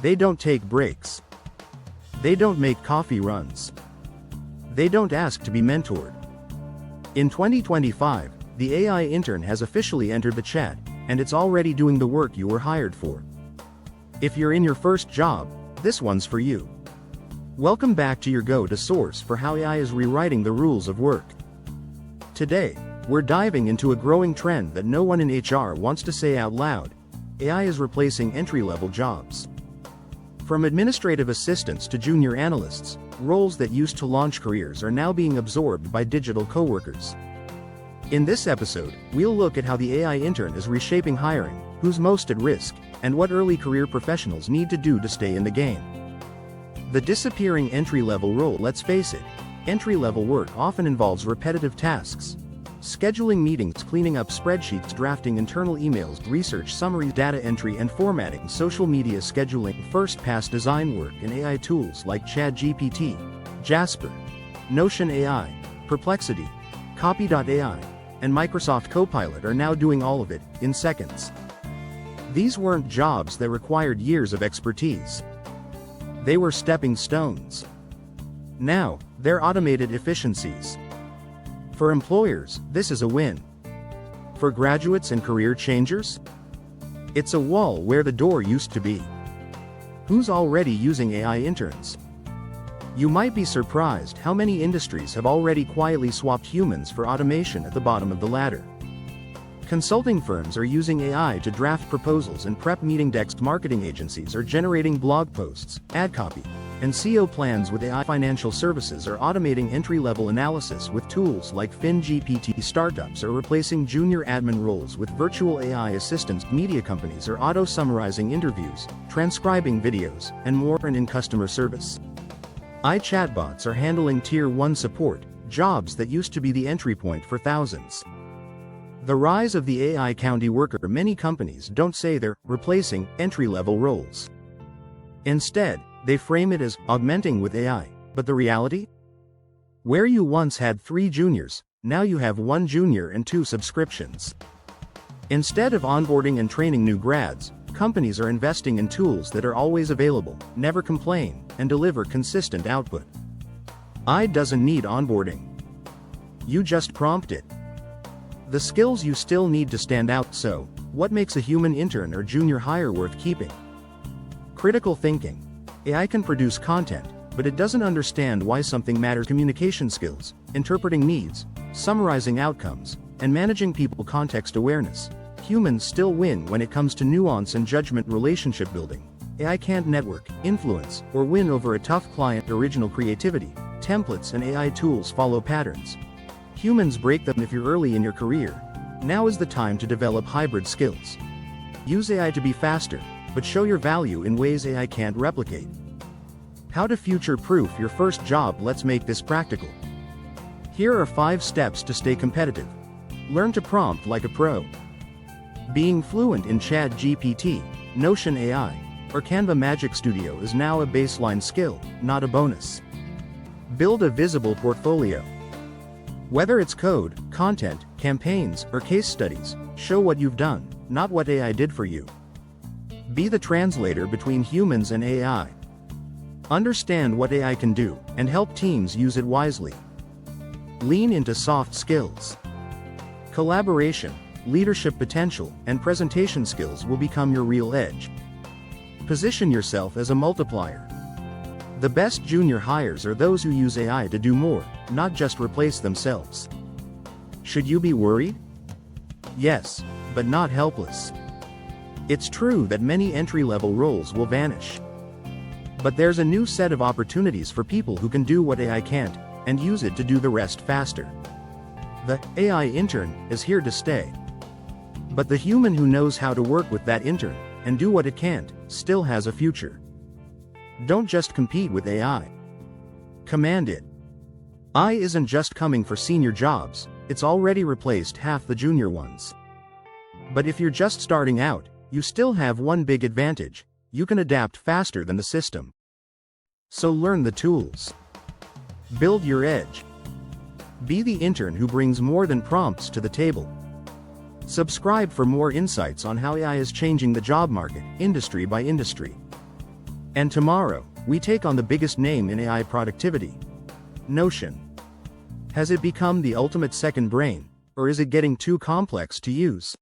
They don't take breaks. They don't make coffee runs. They don't ask to be mentored. In 2025, the AI intern has officially entered the chat, and it's already doing the work you were hired for. If you're in your first job, this one's for you. Welcome back to your go-to source for how AI is rewriting the rules of work. Today, we're diving into a growing trend that no one in HR wants to say out loud. AI is replacing entry-level jobs. From administrative assistants to junior analysts, roles that used to launch careers are now being absorbed by digital coworkers. In this episode, we'll look at how the AI intern is reshaping hiring, who's most at risk, and what early career professionals need to do to stay in the game. The disappearing entry-level role. Let's face it, entry-level work often involves repetitive tasks. Scheduling meetings, cleaning up spreadsheets, drafting internal emails, research summaries, data entry and formatting, social media scheduling, first-pass design work, and AI tools like ChatGPT, Jasper, Notion AI, Perplexity, Copy.ai, and Microsoft Copilot are now doing all of it in seconds. These weren't jobs that required years of expertise. They were stepping stones. Now, they're automated efficiencies. For employers, this is a win. For graduates and career changers, it's a wall where the door used to be. Who's already using AI interns? You might be surprised how many industries have already quietly swapped humans for automation at the bottom of the ladder. Consulting firms are using AI to draft proposals and prep meeting decks. Marketing agencies are generating blog posts, ad copy, and SEO plans with AI. Financial services are automating entry-level analysis with tools like FinGPT. Startups are replacing junior admin roles with virtual AI assistants. Media companies are auto-summarizing interviews, transcribing videos, and more. And in customer service, AI chatbots are handling Tier 1 support, jobs that used to be the entry point for thousands. The rise of the AI county worker. Many companies don't say they're replacing entry-level roles. Instead, they frame it as augmenting with AI. But the reality? Where you once had 3 juniors, now you have 1 junior and 2 subscriptions. Instead of onboarding and training new grads, companies are investing in tools that are always available, never complain, and deliver consistent output. AI doesn't need onboarding. You just prompt it. The skills you still need to stand out. So, what makes a human intern or junior hire worth keeping? Critical thinking. AI can produce content, but it doesn't understand why something matters. Communication skills, interpreting needs, summarizing outcomes, and managing people. Context awareness. Humans still win when it comes to nuance and judgment. Relationship building. AI can't network, influence, or win over a tough client. Original creativity. Templates and AI tools follow patterns. Humans break them. If you're early in your career, now is the time to develop hybrid skills. Use AI to be faster, but show your value in ways AI can't replicate. How to future-proof your first job. Let's make this practical. Here are 5 steps to stay competitive. Learn to prompt like a pro. Being fluent in ChatGPT, Notion AI, or Canva Magic Studio is now a baseline skill, not a bonus. Build a visible portfolio. Whether it's code, content, campaigns, or case studies, show what you've done, not what AI did for you. Be the translator between humans and AI. Understand what AI can do, and help teams use it wisely. Lean into soft skills. Collaboration, leadership potential, and presentation skills will become your real edge. Position yourself as a multiplier. The best junior hires are those who use AI to do more, not just replace themselves. Should you be worried? Yes, but not helpless. It's true that many entry-level roles will vanish. But there's a new set of opportunities for people who can do what AI can't, and use it to do the rest faster. The AI intern is here to stay. But the human who knows how to work with that intern, and do what it can't, still has a future. Don't just compete with AI. Command it. AI isn't just coming for senior jobs, it's already replaced half the junior ones. But if you're just starting out, you still have one big advantage: you can adapt faster than the system. So learn the tools. Build your edge. Be the intern who brings more than prompts to the table. Subscribe for more insights on how AI is changing the job market, industry by industry. And tomorrow, we take on the biggest name in AI productivity. Notion. Has it become the ultimate second brain, or is it getting too complex to use?